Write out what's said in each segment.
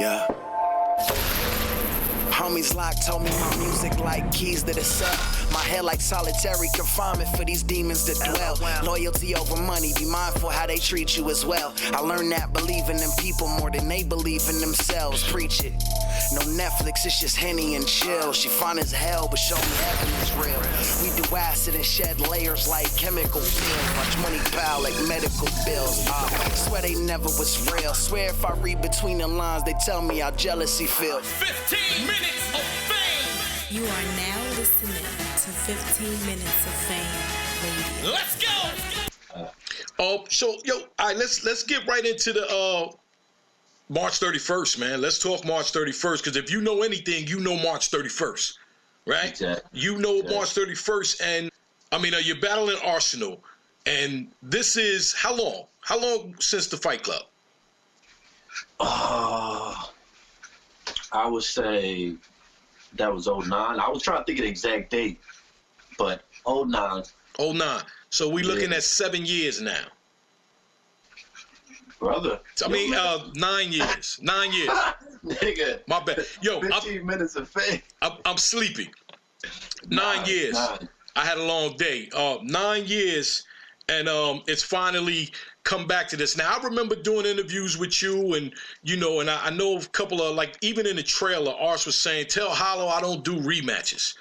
Yeah. Homies locked told me my music like keys to the cell. My head like solitary confinement for these demons to dwell. Loyalty over money, be mindful how they treat you as well. I learned that believing in people more than they believe in themselves. Preach it. No Netflix, it's just Henny and chill. She fine as hell, but show me heaven is real. We do acid and shed layers like chemical pills. Watch money pile like medical bills. Swear they never was real. Swear if I read between the lines, they tell me how jealousy feels. 15 minutes of fame. You are now listening to 15 Minutes of Fame Radio. Let's go. All right, let's get right into the March 31st, man. Let's talk March 31st, because if you know anything, you know March 31st, right? Exactly. You know March 31st, and I mean, you're battling Arsonal, and this is how long? How long since the Fight Club? I would say that was 09. I was trying to think of the exact date, but 09. 09. So we looking at 7 years now. Brother. I mean, 9 years. 9 years. Nigga. My bad. Yo, 15 minutes of fame. I'm sleepy. 9 years. 9. I had a long day. 9 years, and it's finally come back to this. Now, I remember doing interviews with you, and and I know a couple of, like, even in the trailer, Ars was saying, tell Hollow I don't do rematches.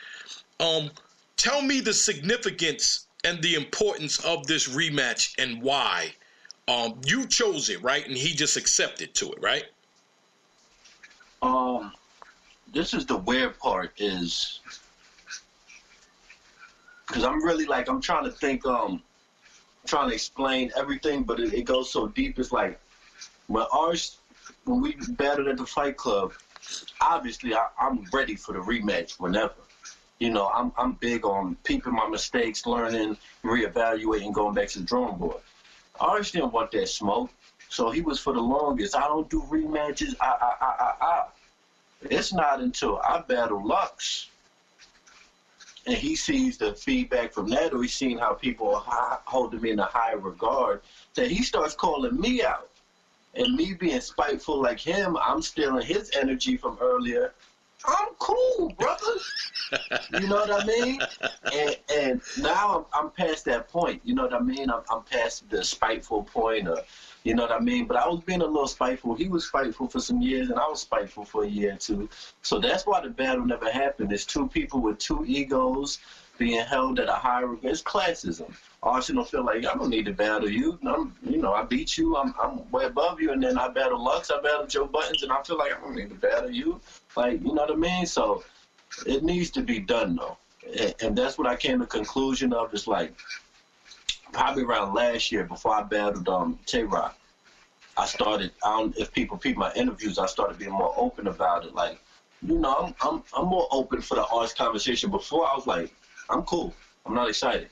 Tell me the significance and the importance of this rematch and why. You chose it, right? And he just accepted to it, right? This is the weird part, is because I'm really I'm trying to think, trying to explain everything, but it goes so deep. It's like when we battled at the Fight Club, obviously I'm ready for the rematch whenever. I'm big on peeping my mistakes, learning, reevaluating, going back to the drawing board. Ars didn't want that smoke, so he was for the longest. I don't do rematches. It's not until I battle Lux and he sees the feedback from that, or he's seen how people are holding me in a higher regard, that he starts calling me out. And me being spiteful like him, I'm stealing his energy from earlier. I'm cool, brother. You know what I mean? And now I'm past that point. You know what I mean? I'm past the spiteful point, you know what I mean? But I was being a little spiteful. He was spiteful for some years, and I was spiteful for a year or two. So that's why the battle never happened. It's two people with two egos being held at a higher regard. It's classism. Arsonal feel like, I don't need to battle you. I beat you. I'm way above you. And then I battle Lux. I battle Joe Buttons, and I feel like I don't need to battle you. Like, you know what I mean? So it needs to be done, though. And that's what I came to the conclusion of. It's like probably around last year before I battled Tay-Rock. I started, if people peep my interviews, I started being more open about it. Like, I'm more open for the arts conversation. Before, I was like, I'm cool. I'm not excited.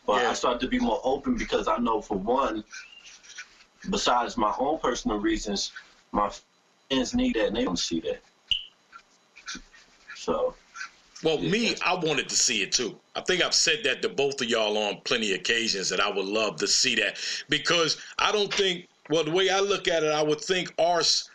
But I started to be more open because I know, for one, besides my own personal reasons, my fans need that and they don't see that. So. Well, I wanted to see it too. I think I've said that to both of y'all on plenty of occasions, that I would love to see that, because I don't think, the way I look at it, I would think Ars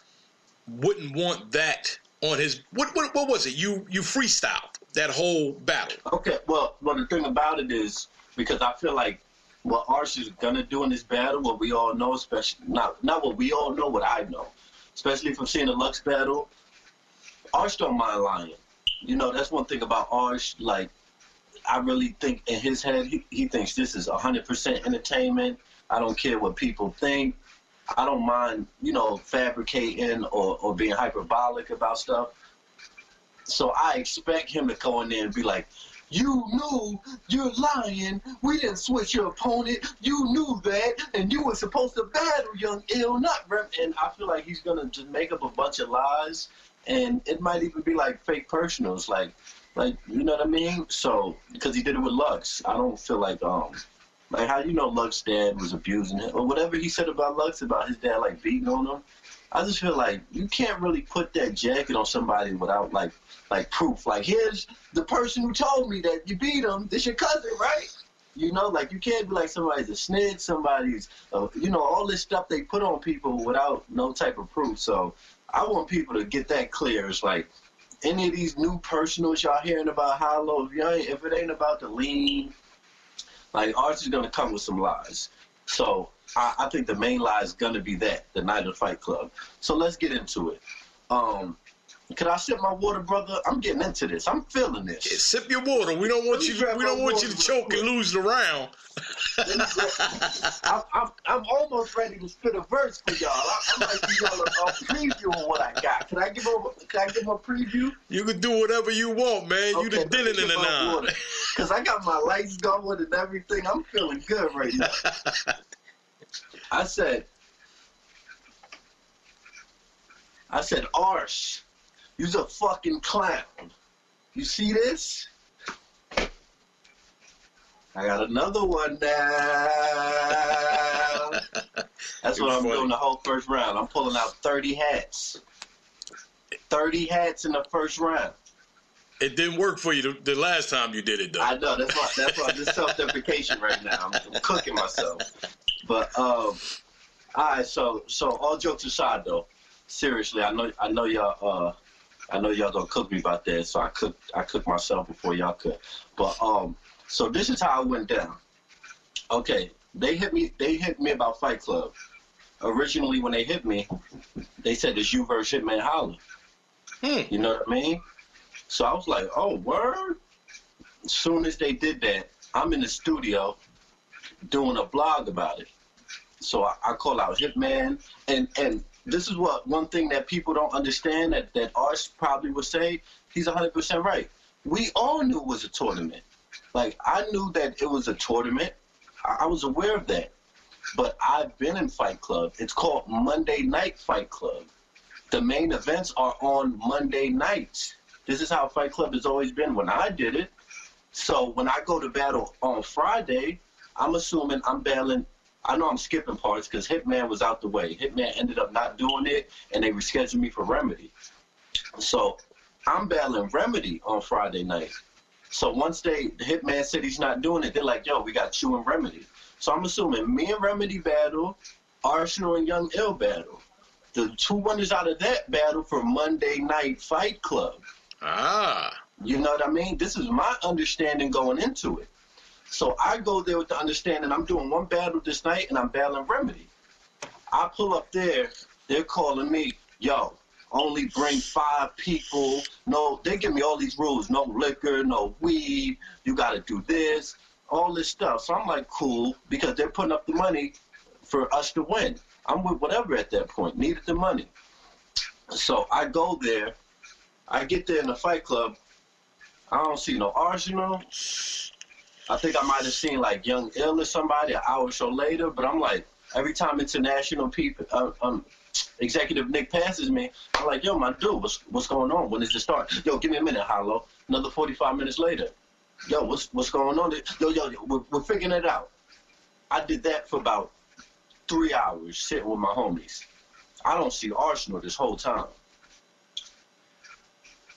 wouldn't want that on his, what was it? You freestyled that whole battle. Okay, well, the thing about it is, because I feel like what Ars is gonna do in this battle, what we all know, especially not what we all know, what I know, especially from seeing the Lux battle, Ars don't mind lying. That's one thing about Ars. Like, I really think in his head, he thinks this is 100% entertainment. I don't care what people think. I don't mind, fabricating or being hyperbolic about stuff. So I expect him to go in there and be like, you knew, you're lying, we didn't switch your opponent, you knew that, and you were supposed to battle Young Ill, not Rep. And I feel like he's gonna just make up a bunch of lies, and it might even be like fake personals, like you know what I mean? So, because he did it with Lux, I don't feel like how Lux's dad was abusing him, or whatever he said about Lux, about his dad like beating on him. I just feel like you can't really put that jacket on somebody without like proof. Like, here's the person who told me that you beat him. This your cousin, right? You can't be like somebody's a snitch, somebody's, all this stuff they put on people without no type of proof. So I want people to get that clear. It's like any of these new personals y'all hearing about Hollow, if it ain't about the lean, like ours is gonna come with some lies. So I think the main lie is gonna be that, the night of the Fight Club. So let's get into it. Could I sip my water, brother? I'm getting into this. I'm feeling this. Yeah, sip your water. We don't want you to choke and lose the round. I'm almost ready to spit a verse for y'all. I might give y'all a preview of what I got. Can I give a preview? You can do whatever you want, man. You the dinner in the nine. Because I got my lights going and everything. I'm feeling good right now. I said, Arse, you's a fucking clown. You see this? I got another one now. That's what I'm doing the whole first round. I'm pulling out 30 hats. 30 hats in the first round. It didn't work for you the last time you did it, though. I know. That's why I'm just self-deprecation right now. I'm cooking myself. But all right. So all jokes aside, though, seriously, I know y'all gonna cook me about that. So I cooked myself before y'all could. But so this is how it went down. Okay, they hit me about Fight Club. Originally, when they hit me, they said it's you versus Hitman Holla. You know what I mean? So I was like, oh, word? As soon as they did that, I'm in the studio doing a blog about it. So I call out Hitman, and this is one thing that people don't understand that Ars probably would say. He's 100% right. We all knew it was a tournament. Like, I knew that it was a tournament. I was aware of that. But I've been in Fight Club. It's called Monday Night Fight Club. The main events are on Monday nights. This is how Fight Club has always been when I did it. So when I go to battle on Friday, I'm assuming I'm battling. I know I'm skipping parts because Hitman was out the way. Hitman ended up not doing it, and they rescheduled me for Remedy. So I'm battling Remedy on Friday night. So once the Hitman said he's not doing it, they're like, yo, we got you and Remedy. So I'm assuming me and Remedy battle, Arsonal and Young Ill battle. The two winners out of that battle for Monday Night Fight Club. You know what I mean? This is my understanding going into it. So I go there with the understanding I'm doing one battle this night and I'm battling Remedy. I pull up there, they're calling me, yo, only bring 5 people. No, they give me all these rules. No liquor, no weed. You got to do this, all this stuff. So I'm like, cool, because they're putting up the money for us to win. I'm with whatever at that point, needed the money. So I go there. I get there in the Fight Club. I don't see no Arsonal. I think I might have seen like Young Ill or somebody an hour or so later, but I'm like, every time international people, Executive Nick passes me, I'm like, yo, my dude, what's going on? When does it start? Yo, give me a minute, Hollow. Another 45 minutes later. Yo, what's going on? Yo, we're figuring it out. I did that for about 3 hours, sitting with my homies. I don't see Arsonal this whole time.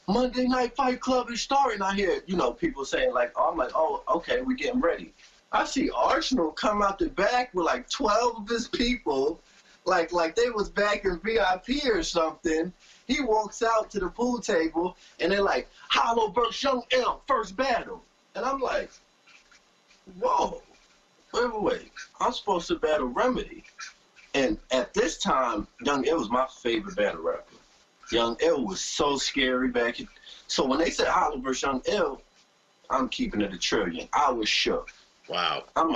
Monday Night Fight Club is starting. I hear, people saying like, oh, I'm like, oh, okay, we're getting ready. I see Arsonal come out the back with like 12 of his people, like they was back in VIP or something. He walks out to the pool table and they're like, Hollow versus Young Ill, first battle. And I'm like, whoa, wait. I'm supposed to battle Remedy. And at this time, Young Ill was my favorite battle rapper. Young Ill was so scary back. So when they said Hollow versus Young Ill, I'm keeping it a trillion. I was shook. Wow. I'm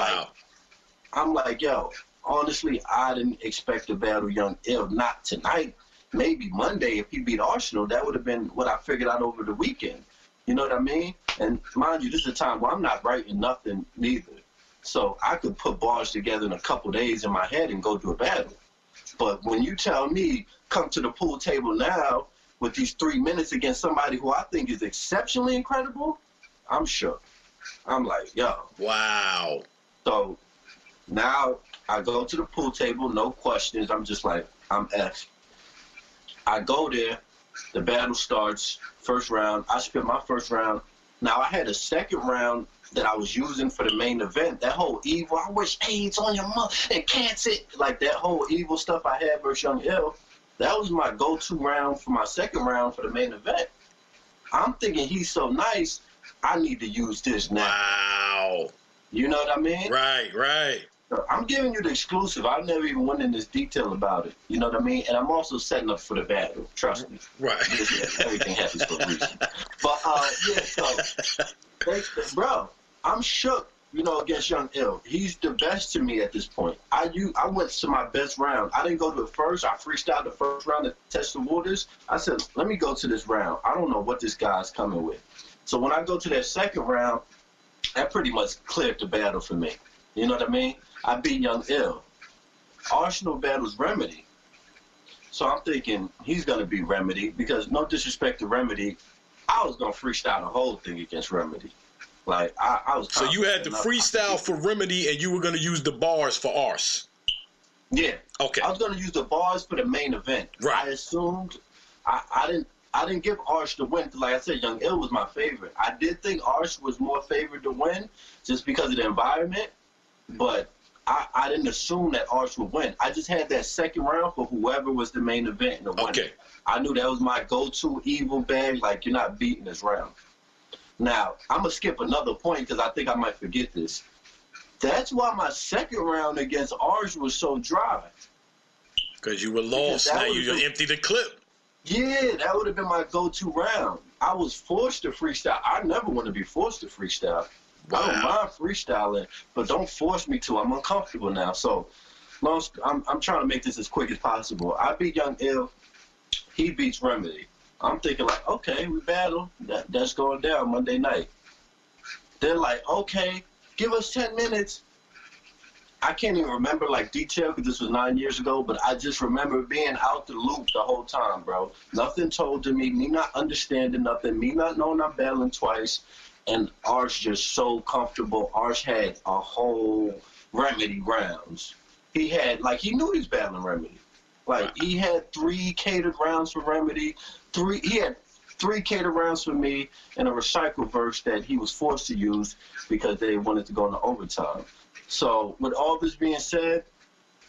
like, yo, honestly, I didn't expect to battle Young Ill. Not tonight. Maybe Monday if he beat Arsonal. That would have been what I figured out over the weekend. You know what I mean? And mind you, this is a time where I'm not writing nothing neither. So I could put bars together in a couple days in my head and go do a battle. But when you tell me, come to the pool table now with these 3 minutes against somebody who I think is exceptionally incredible, I'm shook. I'm like, yo. Wow. So now I go to the pool table, no questions. I'm just like, I'm F. I go there. The battle starts. First round. I spent my first round. Now I had a second round that I was using for the main event. That whole evil, I wish AIDS on your mother and cancer, like that whole evil stuff I had versus Young Ill. That was my go-to round for my second round for the main event. I'm thinking he's so nice, I need to use this now. Wow. You know what I mean? Right, right. I'm giving you the exclusive. I never even went in this detail about it. You know what I mean? And I'm also setting up for the battle. Trust me. Right. Everything happens for a reason. But, yeah, so, bro, I'm shook, you know, against Young Ill. He's the best to me at this point. I went to my best round. I didn't go to it first. I freestyled the first round to test the waters. I said, let me go to this round. I don't know what this guy's coming with. So when I go to that second round, that pretty much cleared the battle for me. You know what I mean? I beat Young Ill. Arsonal battles Remedy. So I'm thinking he's going to be Remedy because no disrespect to Remedy, I was going to freestyle the whole thing against Remedy. Like, I was. So you had the freestyle for Remedy and you were going to use the bars for Ars. Yeah. Okay. I was going to use the bars for the main event. Right. I assumed I didn't give Ars the win. Like I said, Young Ill was my favorite. I did think Ars was more favored to win just because of the environment, but I didn't assume that Ars would win. I just had that second round for whoever was the main event in the winner. Okay. I knew that was my go-to evil bag, like you're not beating this round. Now, I'm going to skip another point because I think I might forget this. That's why my second round against Ars was so dry. Because you were lost. Now you empty the clip. Yeah, that would have been my go-to round. I was forced to freestyle. I never want to be forced to freestyle. Wow. I don't mind freestyling, but don't force me to. I'm uncomfortable now. So I'm trying to make this as quick as possible. I beat Young Ill. He beats Remedy. I'm thinking like, okay, we battle. That's going down Monday night. They're like, okay, give us 10 minutes. I can't even remember like detail because this was 9 years ago, but I just remember being out the loop the whole time, bro. Nothing told to me not understanding nothing, me not knowing I'm battling twice, and Ars just so comfortable. Ars had a whole Remedy rounds. He had, like, he knew he was battling Remedy. Like, he had 3 catered rounds for Remedy. He had 3 catered rounds for me and a recycle verse that he was forced to use because they wanted to go into overtime. So with all this being said,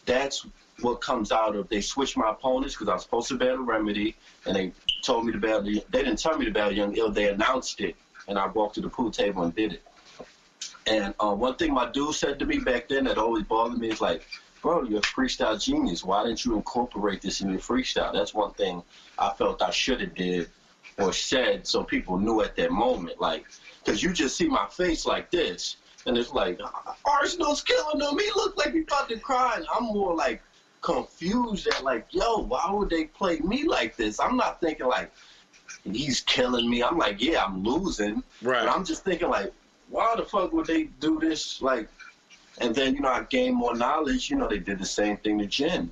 that's what comes out of, they switched my opponents because I was supposed to battle Remedy, and they told me to battle, they didn't tell me to battle Young Ill, they announced it, and I walked to the pool table and did it. And one thing my dude said to me back then that always bothered me is like, bro, you're a freestyle genius. Why didn't you incorporate this in your freestyle? That's one thing I felt I should have did or said so people knew at that moment. Like, because you just see my face like this, and it's like, Arsenal's killing him. He looked like he's about to cry. And I'm more like confused at like, yo, why would they play me like this? I'm not thinking like, he's killing me. I'm like, yeah, I'm losing. Right. But I'm just thinking like, why the fuck would they do this? Like, and then, you know, I gained more knowledge. You know, they did the same thing to Jen.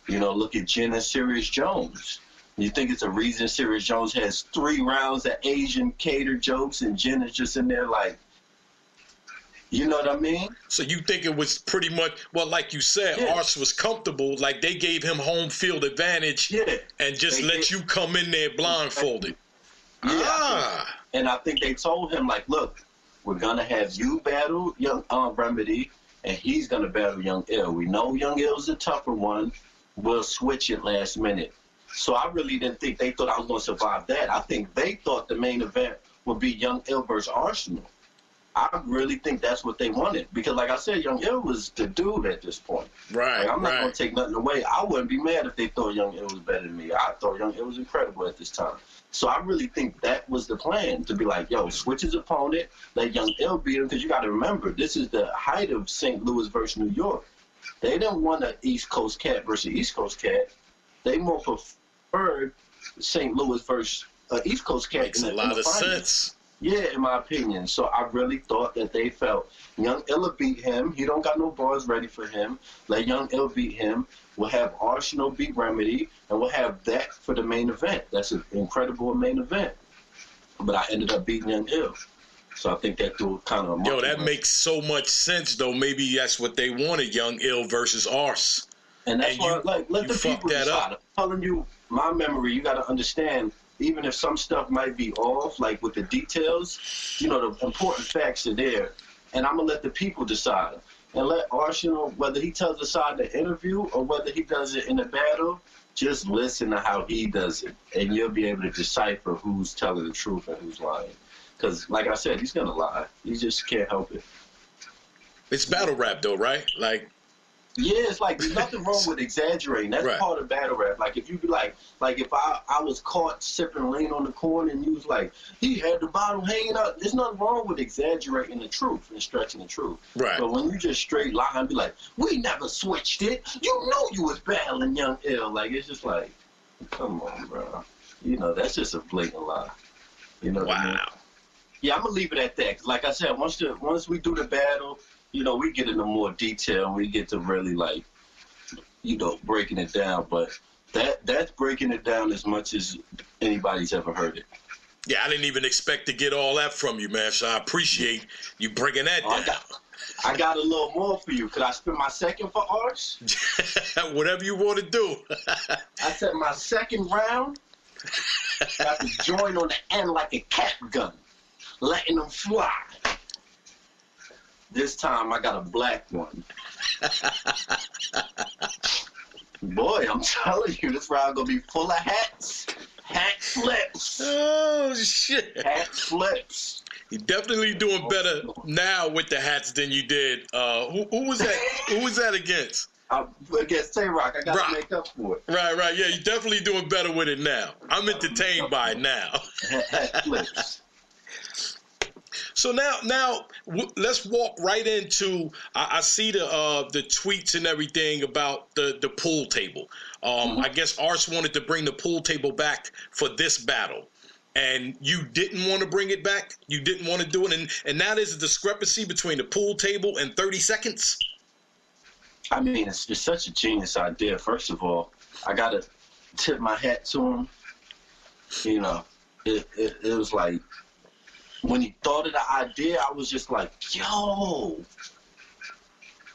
You know, look at Jen and Sirius Jones. You think it's a reason Sirius Jones has 3 rounds of Asian catered jokes and Jen is just in there like, you know what I mean? So you think it was pretty much, well, like you said, Yeah. Ars was comfortable. Like they gave him home field advantage and just let you come in there blindfolded. Yeah. And I think they told him, like, look, we're going to have you battle Young Remedy, and he's going to battle Young Ill. We know Young Ill's the tougher one. We'll switch it last minute. So I really didn't think they thought I was going to survive that. I think they thought the main event would be Young Ill versus Arsonal. I really think that's what they wanted. Because, like I said, Young Ill was the dude at this point. Right, like, I'm not going to take nothing away. I wouldn't be mad if they thought Young Ill was better than me. I thought Young Ill was incredible at this time. So I really think that was the plan, to be like, yo, switch his opponent, let Young Ill beat him, because you got to remember, this is the height of St. Louis versus New York. They didn't want an East Coast cat versus East Coast cat. They more preferred St. Louis versus East Coast cat. Makes a lot of sense. Yeah, in my opinion. So I really thought that they felt Young Ill beat him. He don't got no bars ready for him. Let Young Ill beat him. We'll have Arsonal beat Remedy, and we'll have that for the main event. That's an incredible main event. But I ended up beating Young Ill. So I think that threw kind of a Yo, that makes so much sense, though. Maybe that's what they wanted, Young Ill versus Ars. And that's why, like, let the people decide. I'm telling you, my memory, you got to understand, even if some stuff might be off, like with the details, you know, the important facts are there. And I'm going to let the people decide. And let Arsonal, whether he tells the side in the interview or whether he does it in the battle, just listen to how he does it, and you'll be able to decipher who's telling the truth and who's lying. Because, like I said, he's gonna lie. He just can't help it. It's battle rap, though, right? Like, yeah, it's like there's nothing wrong with exaggerating. That's right. part of battle rap. Like if you be like if I was caught sipping lean on the corner and you was like, he had the bottle hanging up. There's nothing wrong with exaggerating the truth and stretching the truth. Right. But when you just straight lie and be like, we never switched it. You know you was battling Young Ill. Like it's just like, come on, bro. You know that's just a blatant lie. You know what I mean? Yeah, I'm gonna leave it at that. 'Cause like I said, once we do the battle, you know, we get into more detail and we get to really like, you know, breaking it down. But that's breaking it down as much as anybody's ever heard it. Yeah, I didn't even expect to get all that from you, man. So I appreciate you breaking that down. I got a little more for you. Could I spend my second for Ars? Whatever you want to do. I said my second round got the joint on the end like a cat gun, letting them fly. This time I got a black one. Boy, I'm telling you, this round gonna be full of hats. Hat flips. Oh, shit. Hat flips. You're definitely doing better now with the hats than you did. Who was that? Who was that against? Against Tay-Rock. I gotta make up for it. Right. Yeah, you're definitely doing better with it now. I'm entertained by it now. Hat flips. So now let's walk right into. I see the tweets and everything about the pool table. I guess Ars wanted to bring the pool table back for this battle, and you didn't want to bring it back. You didn't want to do it, and now there's a discrepancy between the pool table and 30 seconds. I mean, it's such a genius idea. First of all, I gotta tip my hat to him. You know, it was like. When he thought of the idea, I was just like, yo,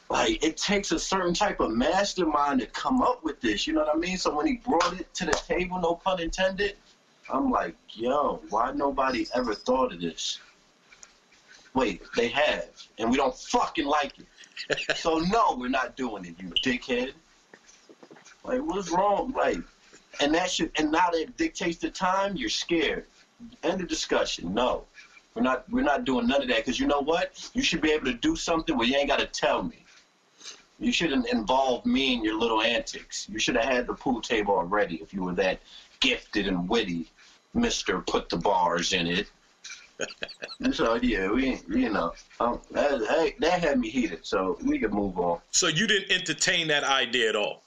like it takes a certain type of mastermind to come up with this, you know what I mean? So when he brought it to the table, no pun intended, I'm like, yo, why nobody ever thought of this? Wait, they have, and we don't fucking like it. So no, we're not doing it, you dickhead. Like, what's wrong? Like, and now that it dictates the time, you're scared. End of discussion, no. We're not doing none of that, because you know what? You should be able to do something where you ain't got to tell me. You shouldn't involve me in your little antics. You should have had the pool table already if you were that gifted and witty, Mr. Put the bars in it. So, yeah, that had me heated, so we can move on. So you didn't entertain that idea at all?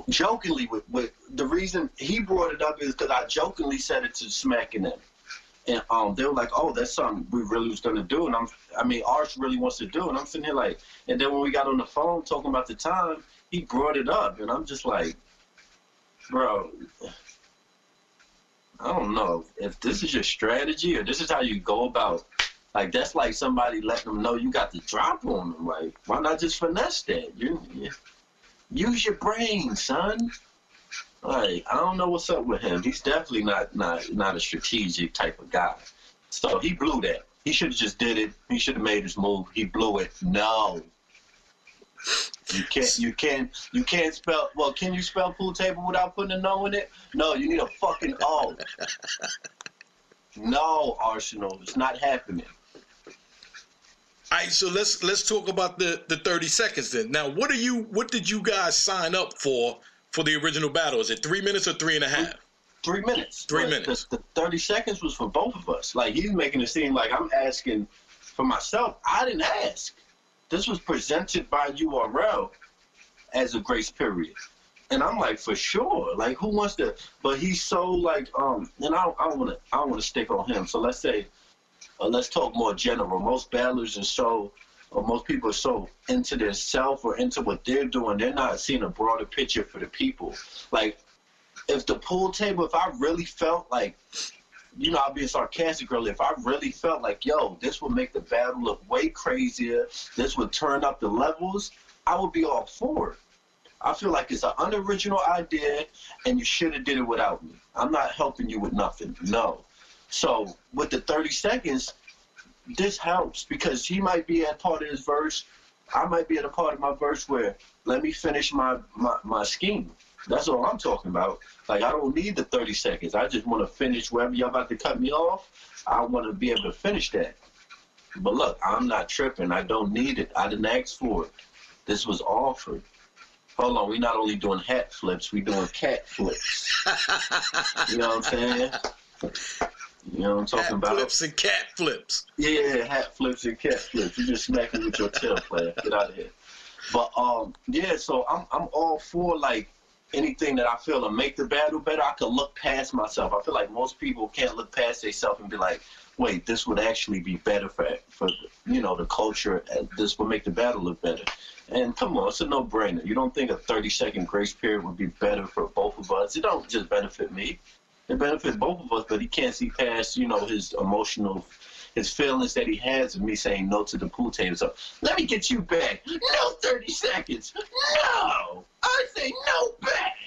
Jokingly, with the reason he brought it up is because I jokingly said it to Smack and them. And they were like, oh, that's something we really was going to do. And Arch really wants to do. And I'm sitting here like, and then when we got on the phone talking about the time, he brought it up. And I'm just like, bro, I don't know if this is your strategy or this is how you go about. Like, that's like somebody letting them know you got the drop on them. Like, why not just finesse that? Use your brain, son. Like, I don't know what's up with him. He's definitely not a strategic type of guy. So he blew that. He should have just did it. He should have made his move. He blew it. No. You can't spell, well, can you spell pool table without putting a no in it? No, you need a fucking O. No, Arsonal, it's not happening. All right, so let's talk about the 30 seconds then. Now, what did you guys sign up for the original battle? Is it 3 minutes or 3.5? 3 minutes. 3 minutes. The 30 seconds was for both of us. Like, he's making it seem like I'm asking for myself. I didn't ask. This was presented by URL as a grace period. And I'm like, for sure. Like, who wants to? But he's so like, and I don't want to stick on him. So let's say, let's talk more general. Most battlers are so, or most people are so into their self or into what they're doing, they're not seeing a broader picture for the people. Like, if the pool table, if I really felt like, you know, I'm being sarcastic earlier, if I really felt like, yo, this would make the battle look way crazier, this would turn up the levels, I would be all for it. I feel like it's an unoriginal idea, and you should have did it without me. I'm not helping you with nothing, no. So with the 30 seconds, this helps because he might be at part of his verse. I might be at a part of my verse where let me finish my scheme. That's all I'm talking about. Like, I don't need the 30 seconds. I just want to finish wherever y'all about to cut me off. I want to be able to finish that. But look, I'm not tripping. I don't need it. I didn't ask for it. This was offered. Hold on, we not only doing hat flips, we doing cat flips. You know what I'm saying? You know what I'm talking about? Hat flips and cat flips. Yeah, hat flips and cat flips. You just smacking with your tail, player. Get out of here. But yeah, so I'm all for like anything that I feel to make the battle better. I can look past myself. I feel like most people can't look past themselves and be like, wait, this would actually be better for you know, the culture. This would make the battle look better. And come on, it's a no-brainer. You don't think a 30-second grace period would be better for both of us? It don't just benefit me. It benefits both of us, but he can't see past, you know, his feelings that he has of me saying no to the pool table. So let me get you back. No 30 seconds. No. I say no back.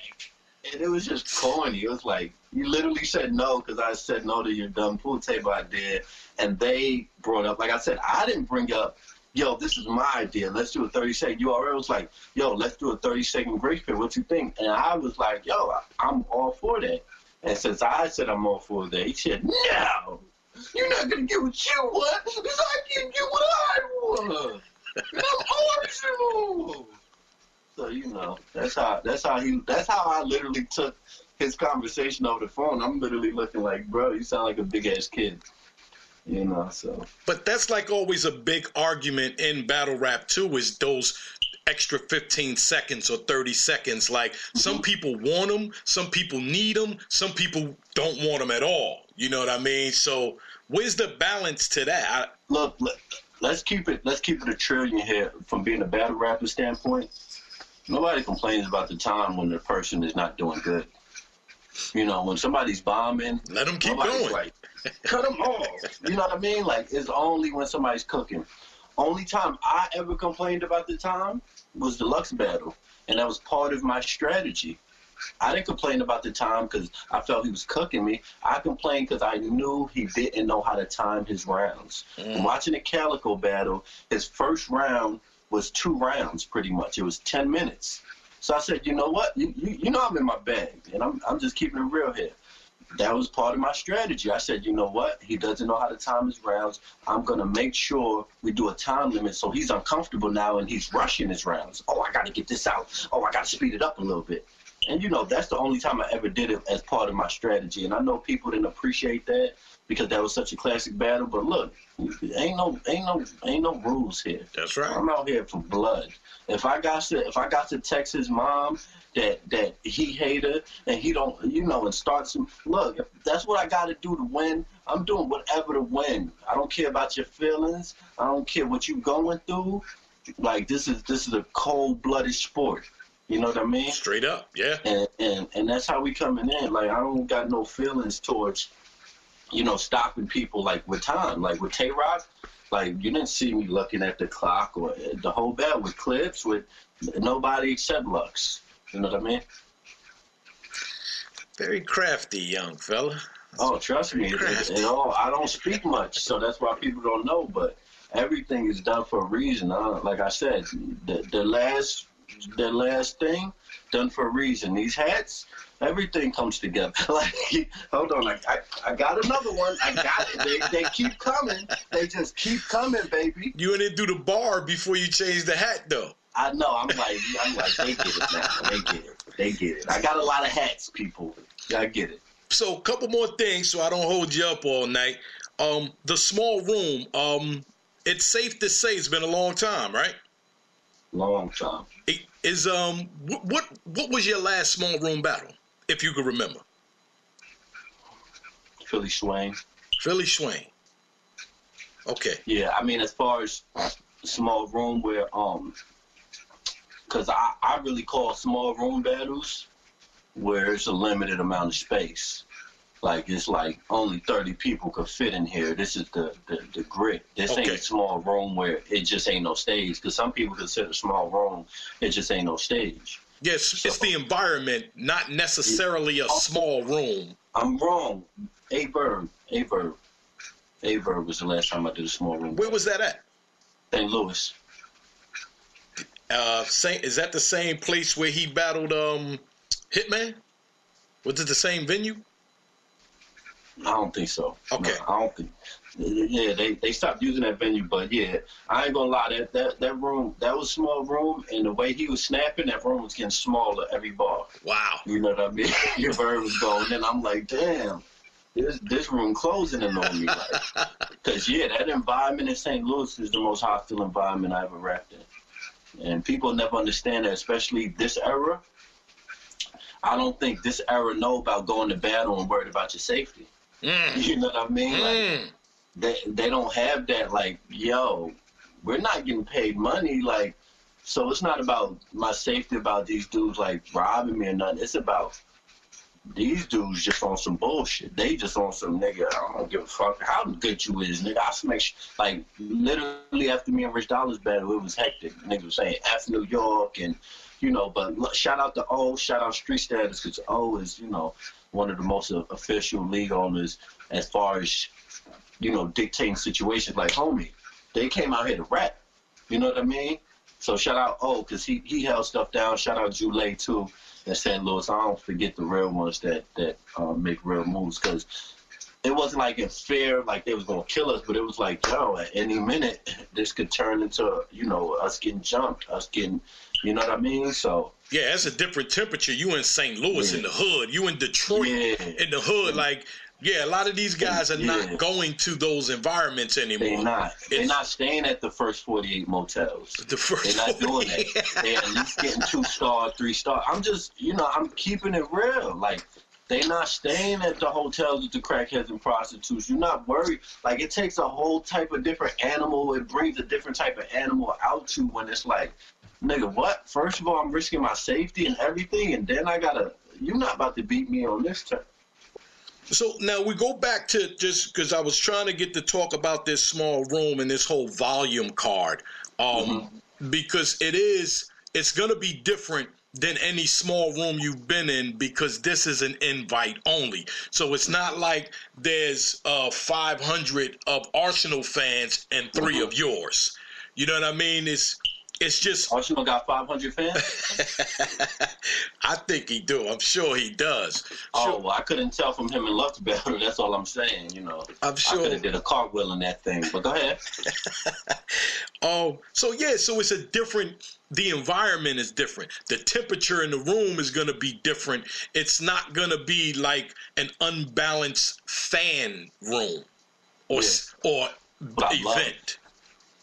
And it was just corny. It was like, you literally said no because I said no to your dumb pool table idea. And they brought up, like I said, I didn't bring up, yo, this is my idea. Let's do a 30-second. URL was like, yo, let's do a 30-second grace period. What you think? And I was like, yo, I'm all for that. And since I said I'm all for that, he said, no, you're not going to get what you want because I can get what I want. And I'm Arsonal. So, you know, that's how I literally took his conversation over the phone. I'm literally looking like, bro, you sound like a big-ass kid. You know, so. But that's like always a big argument in battle rap, too, is those extra 15 seconds or 30 seconds. Like, some people want them, some people need them, some people don't want them at all. You know what I mean? So where's the balance to that? Look, let's keep it a trillion here from being a battle rapper standpoint. Nobody complains about the time when the person is not doing good. You know, when somebody's bombing, let them keep going. Like, cut them off. You know what I mean? Like, it's only when somebody's cooking. Only time I ever complained about the time was the Lux battle, and that was part of my strategy. I didn't complain about the time because I felt he was cooking me. I complained because I knew he didn't know how to time his rounds. Watching the Calico battle, his first round was 2 rounds pretty much. It was 10 minutes. So I said, you know what? You know I'm in my bag, and I'm just keeping it real here. That was part of my strategy. I said, you know what? He doesn't know how to time his rounds. I'm going to make sure we do a time limit so he's uncomfortable now and he's rushing his rounds. Oh, I got to get this out. Oh, I got to speed it up a little bit. And, you know, that's the only time I ever did it as part of my strategy. And I know people didn't appreciate that because that was such a classic battle. But look, ain't no rules here. That's right. I'm out here for blood. If I got to text his mom that he hate her and he don't, you know, and start some, look, if that's what I got to do to win, I'm doing whatever to win. I don't care about your feelings. I don't care what you going through. Like, this is a cold-blooded sport. You know what I mean? Straight up, yeah. And that's how we coming in. Like, I don't got no feelings towards, you know, stopping people, like, with time. Like, with Tay-Rock, like, you didn't see me looking at the clock or the whole battle with clips with nobody except Lux. You know what I mean? Very crafty, young fella. Oh, trust me. I don't speak much, so that's why people don't know. But everything is done for a reason. Like I said, the last thing done for a reason. These hats, everything comes together. Like, hold on, like I got another one. I got it. They keep coming. They just keep coming, baby. You didn't do the bar before you changed the hat, though. I know. I'm like, they get it now. They get it. I got a lot of hats, people. I get it. So, a couple more things, so I don't hold you up all night. The small room. It's safe to say it's been a long time, right? Long time. What was your last small room battle, if you could remember? Philly Swain. Philly Swain. Okay. Yeah, I mean, as far as small room where because I really call small room battles where it's a limited amount of space. Like, it's like only 30 people could fit in here. This is the grit. This ain't a small room where it just ain't no stage. Because some people consider small room, it just ain't no stage. Yes, so, it's the environment, not necessarily a small room. I'm wrong. A-Verb was the last time I did a small room. Where was that at? St. Louis. Is that the same place where he battled Hitman? Was it the same venue? I don't think so. Okay. No, I don't think. Yeah, they stopped using that venue, but yeah, I ain't gonna lie. That room, that was a small room, and the way he was snapping, that room was getting smaller every bar. Wow. You know what I mean? Your bird was going, and I'm like, damn, this room closing in on me, like, because yeah, that environment in St. Louis is the most hostile environment I ever rapped in, and people never understand that, especially this era. I don't think this era know about going to battle and worried about your safety. You know what I mean? Like, they don't have that, like, yo, we're not getting paid money, like, so it's not about my safety, about these dudes, like, robbing me or nothing. It's about these dudes just on some bullshit. They just on some, nigga, I don't give a fuck how good you is, nigga. I smash, like, literally after me and Rich Dollars battle, it was hectic. Niggas was saying F New York and, you know, but shout out to O, shout out Street Status, because O is, you know, one of the most official league owners as far as, you know, dictating situations. Like, homie, they came out here to rap. You know what I mean? So shout out O, because he held stuff down. Shout out Jule, too, in St. Louis. I don't forget the real ones that make real moves, because it wasn't like in fear, like they was going to kill us, but it was like, yo, at any minute, this could turn into, you know, us getting jumped, us getting, you know what I mean? So yeah, that's a different temperature. You in St. Louis in the hood. You in Detroit in the hood. Like, yeah, a lot of these guys are not going to those environments anymore. They're not. They're not staying at the first 48 motels. They're not doing that. They're at least getting 2-star, 3-star. I'm just, you know, I'm keeping it real. Like, they're not staying at the hotels with the crackheads and prostitutes. You're not worried. Like, it takes a whole type of different animal. It brings a different type of animal out you when it's like, nigga, what? First of all, I'm risking my safety and everything, and then I gotta, you're not about to beat me on this turn. So now we go back to, just because I was trying to get to talk about this small room and this whole volume card, because it's going to be different than any small room you've been in, because this is an invite only. So it's not like there's 500 of Arsonal fans and 3 of yours. You know what I mean? It's just Arsonal got 500 fans? I think he do. I'm sure he does. Oh, well, I couldn't tell from him and Lux battle. That's all I'm saying, you know. I'm sure. I could have did a cartwheel in that thing, but go ahead. So it's a different, the environment is different. The temperature in the room is going to be different. It's not going to be like an unbalanced fan room or event.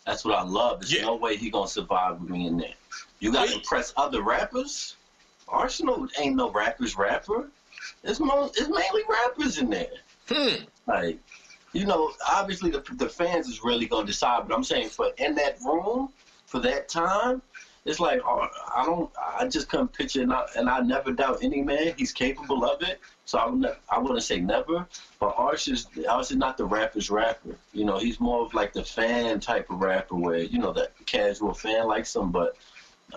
That's what I love. There's no way he gonna survive with me in there. You gotta impress other rappers. Arsonal ain't no rapper. It's mainly rappers in there. Like, you know, obviously the fans is really gonna decide. But I'm saying for in that room for that time, it's like I just couldn't picture, and I never doubt any man. He's capable of it. So I wouldn't say never, but Ars is not the rapper's rapper. You know, he's more of like the fan type of rapper where, you know, that casual fan likes him, but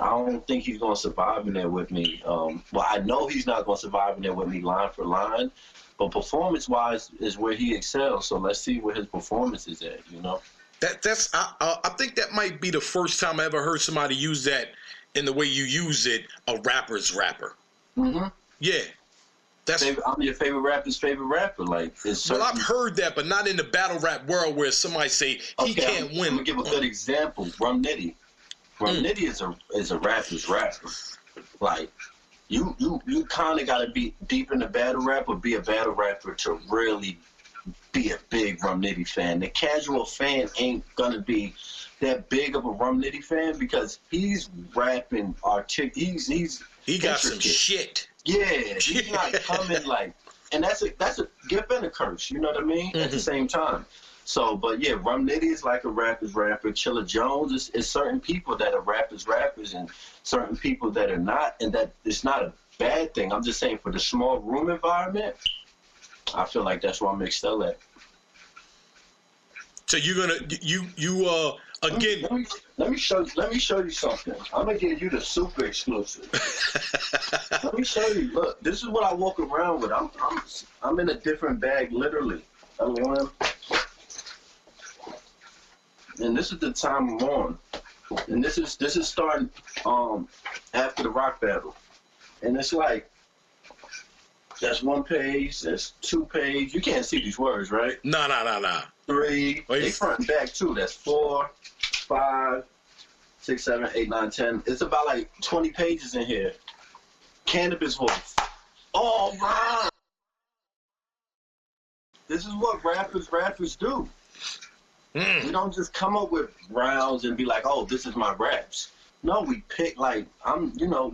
I don't think he's going to survive in there with me. Well, I know he's not going to survive in there with me line for line, but performance-wise is where he excels. So let's see where his performance is at, you know? I think that might be the first time I ever heard somebody use that in the way you use it, a rapper's rapper. Mm-hmm. Yeah. I'm your favorite rapper's favorite rapper. Like, well, I've heard that, but not in the battle rap world where somebody say he can't win. I'm gonna give a good example. Rum Nitty. Rum Nitty is a rapper's rapper. Like, you kind of gotta be deep in the battle rap or be a battle rapper to really be a big Rum Nitty fan. The casual fan ain't gonna be that big of a Rum Nitty fan because he's rapping he got some shit. Yeah, he's not coming like, and that's a gift and a curse. You know what I mean? At the same time. So, but yeah, Rum Nitty is like a rapper's rapper. Chilla Jones is certain people that are rappers, and certain people that are not, and that it's not a bad thing. I'm just saying for the small room environment, I feel like that's where I'm excel at. So you're gonna again. Let me show you something. I'm gonna give you the super exclusive. Let me show you. Look, this is what I walk around with. I'm in a different bag, literally. And this is the time I'm on. And this is starting after the rock battle. And it's like That's 1 page. That's 2 page. You can't see these words, right? Nah. 3. Wait. They front and back too. That's 4, 5, 6, 7, 8, 9, 10. It's about like 20 pages in here. Cannabis voice. Oh my! This is what rappers do. We don't just come up with rounds and be like, oh, this is my raps. No, we pick like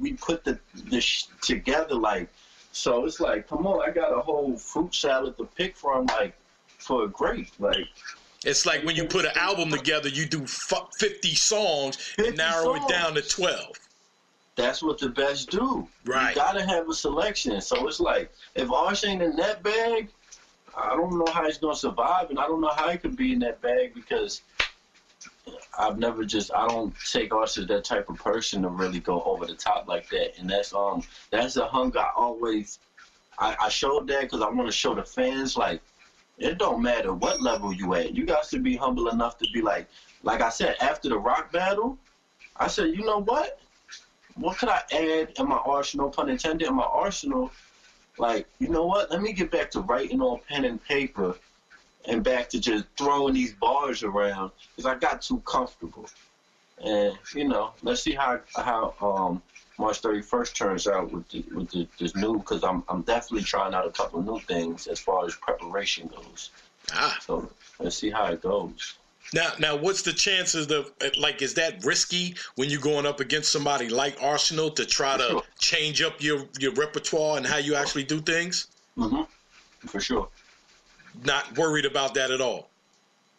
we put this together like. So it's like, come on, I got a whole fruit salad to pick from, like, for a grape. Like, it's like when you put an album together, you do 50 songs and narrow it down to 12. That's what the best do. Right. You gotta have a selection. So it's like, if Ars ain't in that bag, I don't know how he's gonna survive, and I don't know how he could be in that bag because I don't take Ars as that type of person to really go over the top like that. And that's the hunger I showed that because I want to show the fans, like, it don't matter what level you at. You got to be humble enough to be like I said, after the rock battle, I said, you know what? What could I add in my arsenal, pun intended, in my arsenal? Like, you know what? Let me get back to writing on pen and paper and back to just throwing these bars around because I got too comfortable. And, let's see how March 31st turns out with this new, because I'm definitely trying out a couple of new things as far as preparation goes. So let's see how it goes. Now, what's the chances of, like, is that risky when you're going up against somebody like Arsonal to try to change up your repertoire and how you actually do things? Mm-hmm. For sure. Not worried about that at all?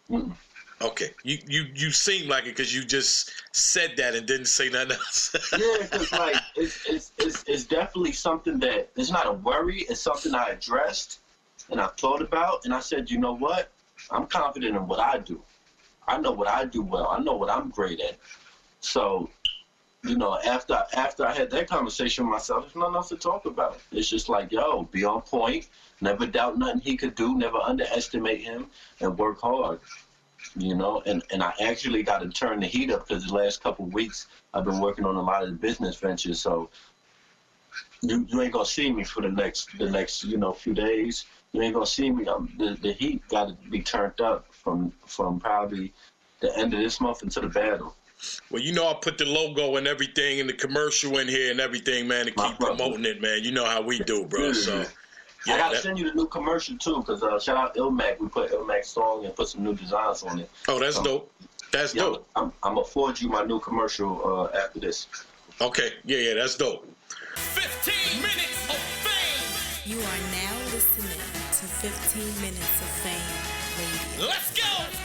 Mm-mm. Okay. You seem like it because you just said that and didn't say nothing else. Yeah, because, like, it's definitely something that, it's not a worry. It's something I addressed and I thought about, and I said, you know what? I'm confident in what I do. I know what I do well. I know what I'm great at. So, after I had that conversation with myself, there's nothing else to talk about. It's just like, yo, be on point. Never doubt nothing he could do. Never underestimate him and work hard. And I actually got to turn the heat up because the last couple of weeks I've been working on a lot of the business ventures. So you ain't gonna see me for the next few days. You ain't gonna see me. The heat got to be turned up from probably the end of this month into the battle. Well, I put the logo and everything and the commercial in here and everything, man, to keep promoting it, man. You know how we do, bro. So. Yeah, I gotta send you the new commercial too, because shout out Ilmac. We put Ilmac's song and put some new designs on it. Oh, that's dope. That's dope. I'm gonna forward you my new commercial after this. Okay, yeah, that's dope. 15 minutes of fame. You are now listening to 15 Minutes of Fame Radio. Let's go.